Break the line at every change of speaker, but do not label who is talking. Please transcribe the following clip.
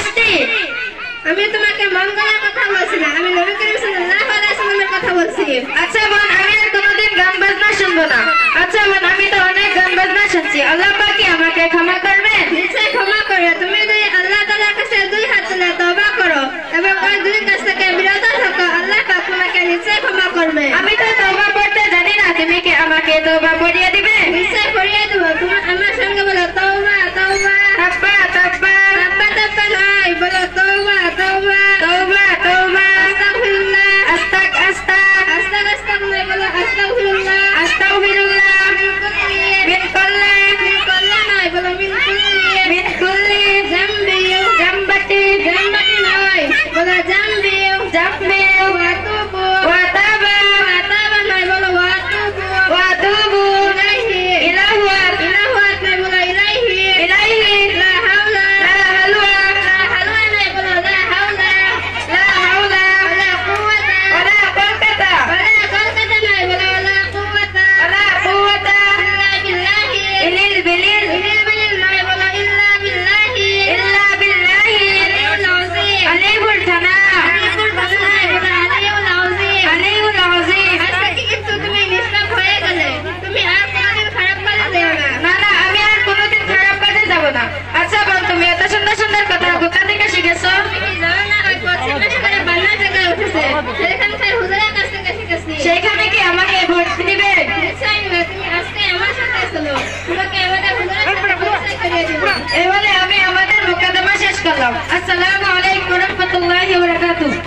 মিষ্টি।
আমি তোমাকে মন গড়ার কথা বলছি না, আমি নবী করিম সাল্লাল্লাহু আলাইহি ওয়াসাল্লামের কথা বলছি।
আচ্ছা বোন, আমি আর কোনোদিন গান বাজনা শুনবো না। আচ্ছা বোন, আমি তো অনেক গান বাজনা শুনছি, আল্লাহ পাক কি আমাকে ক্ষমা করবেন?
নিশ্চয় ক্ষমা করবে। তুমি যদি আল্লাহ তাআলার কাছে দুই হাত তুলে তওবা করো এবং ওই দুই কাজ থেকে বিরত থাকো, আল্লাহ পাক তোমাকে নিশ্চয় ক্ষমা করবে।
আমি তো তওবা করতে জানি না, তুমি কি আমাকে তওবা পড়িয়ে দিবে?
নিশ্চয় পড়িয়ে দেব। তুমি আমার সঙ্গে বলো তওবা তওবা।
তাব্বা তাব্বা।
তাব্বা তাব্বা নয়, বলো তওবা তওবা।
তওবা তওবা।
আস্তাগফিরুল্লাহ।
আস্তাক আস্তাক।
আস্তাক নয়, বলো আস্তাগফিরুল্লাহ।
আস্তাগফিরুল্লাহ। মিন কুল্লি।
মিন কুল্লি নয়, বলো মিন কুল্লি।
মিন কুল্লি
জামবি।
জামবাতি।
জামবাতি নয়, বলো জামবি।
জামবি।
ওয়াতুবু।
ওয়াতাবা।
ওয়াতাবা নয়, বলো ওয়াতুবু।
ওয়াতুবু
ইলাইহি।
ইলাহুয়াত।
ইলাহুয়াত নয়, বলো ইলাইহি।
ইলাইহি।
লা হাওলা।
লা হালওয়া।
লা হালওয়া নয়, বলো লা হাওলা।
লা হাওলা
ওয়ালা কুওয়াতা।
ওয়ালা কুওয়াতা।
ওয়ালা কুওয়াতা নয়, বলো ওয়ালা কুওয়াতা।
ওয়ালা কুওয়াতা
ইল্লা বিল্লাহি।
বিলিল।
ইল্লা বিল্লাহি নয়, বলো ইল্লা বিল্লাহি।
ইল্লা বিল্লাহি।
আলিউল আযীম।
আলিউল জানা।
আলিউল জানা নয়, বলো আলিউল আযীম।
আলিউল আযীম।
আজকে কিন্তু তুমি নিষ্পাপ হয়ে গেলে, তুমি আর কোনোদিন খারাপ কাজে যেও না।
না না, আমি আর কোনোদিন খারাপ কাজে যাব না। আচ্ছা বোন, তুমি এত সুন্দর সুন্দর কথা কোথা থেকে শিখেছো?
তুমি কি জানো না, ওই পশ্চিম পাশে বান্নার জায়গায় উঠেছে, সেখানকার হুজুরের কাছ থেকে শিখেছি।
সেইখানে কি আমাকে ভর্তি দিবে?
নিশ্চয়ই নেবে। তুমি আজকে আমার সাথে চলো, তোমাকে আমাদের হুজুরের সাথে পরিচয় করিয়ে দিব।
এই বলে আমি আমাদের মুকাদ্দমা শেষ করলাম। আসসালামু আলাইকুম ওয়া রাহমাতুল্লাহি ওয়া বারাকাতুহু।